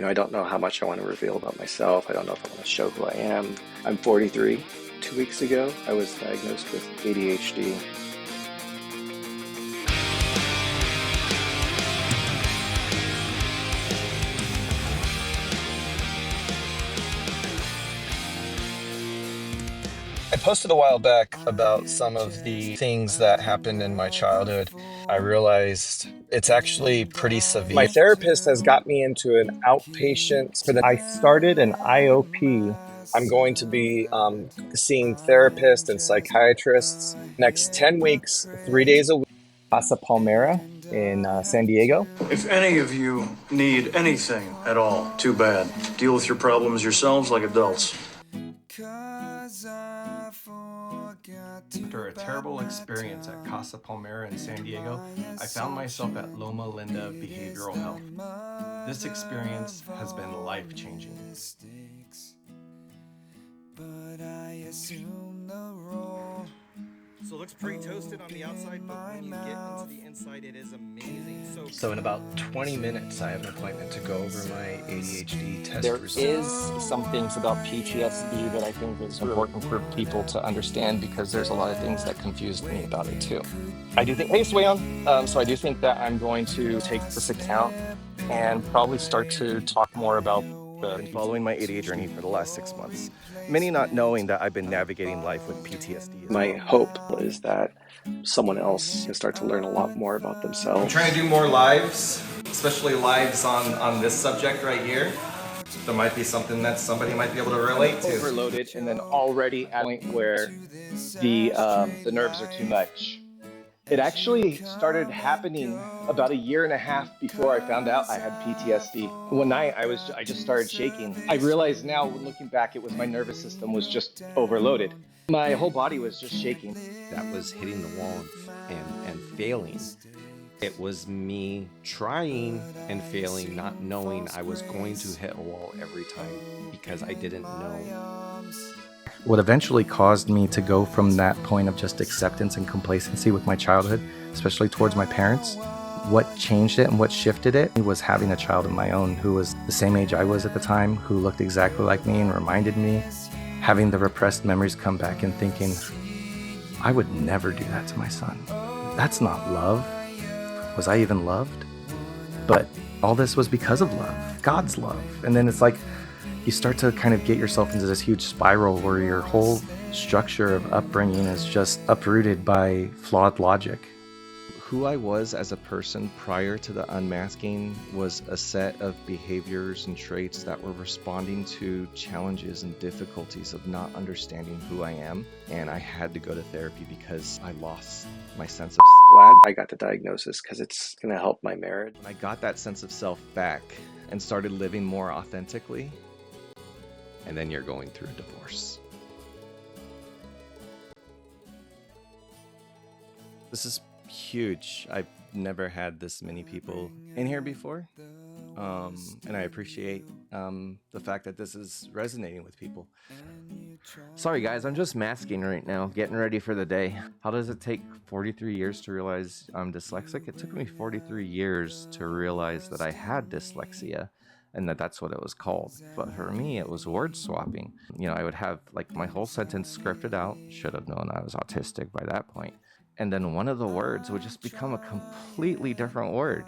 I don't know how much I want to reveal about myself. I don't know if I want to show who I am. I'm 43. 2 weeks ago, I was diagnosed with ADHD. I posted a while back about some of the things that happened in my childhood. I realized it's actually pretty severe. My therapist has got me into an outpatient. I started an IOP. I'm going to be seeing therapists and psychiatrists next 10 weeks, 3 days a week. Casa Palmera in San Diego. If any of you need anything at all, too bad. Deal with your problems yourselves like adults. After a terrible experience at Casa Palmera in San Diego, I found myself at Loma Linda Behavioral Health. This experience has been life-changing. So it looks pretty toasted on the outside, but when you get into the inside, it is amazing. So in about 20 minutes, I have an appointment to go over my ADHD test There results. is some things about PTSD that I think is important for people to understand, because there's a lot of things that confuse me about it too. I do think, hey, Swayon. So I do think that I'm going to take this account and probably start to talk more about I've been following my ADHD journey for the last 6 months, many not knowing that I've been navigating life with PTSD. My hope is that someone else can start to learn a lot more about themselves. I'm trying to do more lives, especially lives on this subject right here. There might be something that somebody might be able to relate to. Overloaded, and then already at a point where the nerves are too much. It actually started happening about 1.5 years before I found out I had PTSD. One night I just started shaking. I realize now, looking back, it was my nervous system was just overloaded. My whole body was just shaking. That was hitting the wall and failing. It was me trying and failing, not knowing I was going to hit a wall every time because I didn't know. What eventually caused me to go from that point of just acceptance and complacency with my childhood, especially towards my parents, what changed it and what shifted it was having a child of my own who was the same age I was at the time, who looked exactly like me and reminded me, having the repressed memories come back and thinking, I would never do that to my son. That's not love. Was I even loved? But all this was because of love, God's love. And then it's like, you start to kind of get yourself into this huge spiral where your whole structure of upbringing is just uprooted by flawed logic. Who I was as a person prior to the unmasking was a set of behaviors and traits that were responding to challenges and difficulties of not understanding who I am. And I had to go to therapy because I lost my sense of Glad I got the diagnosis, because it's going to help my marriage. When I got that sense of self back and started living more authentically, and then you're going through a divorce. This is huge. I've never had this many people in here before. And I appreciate the fact that this is resonating with people. Sorry guys, I'm just masking right now, getting ready for the day. How does it take 43 years to realize I'm dyslexic? It took me 43 years to realize that I had dyslexia and that's what it was called. But for me, it was word swapping. I would have like my whole sentence scripted out, should have known I was autistic by that point. And then one of the words would just become a completely different word.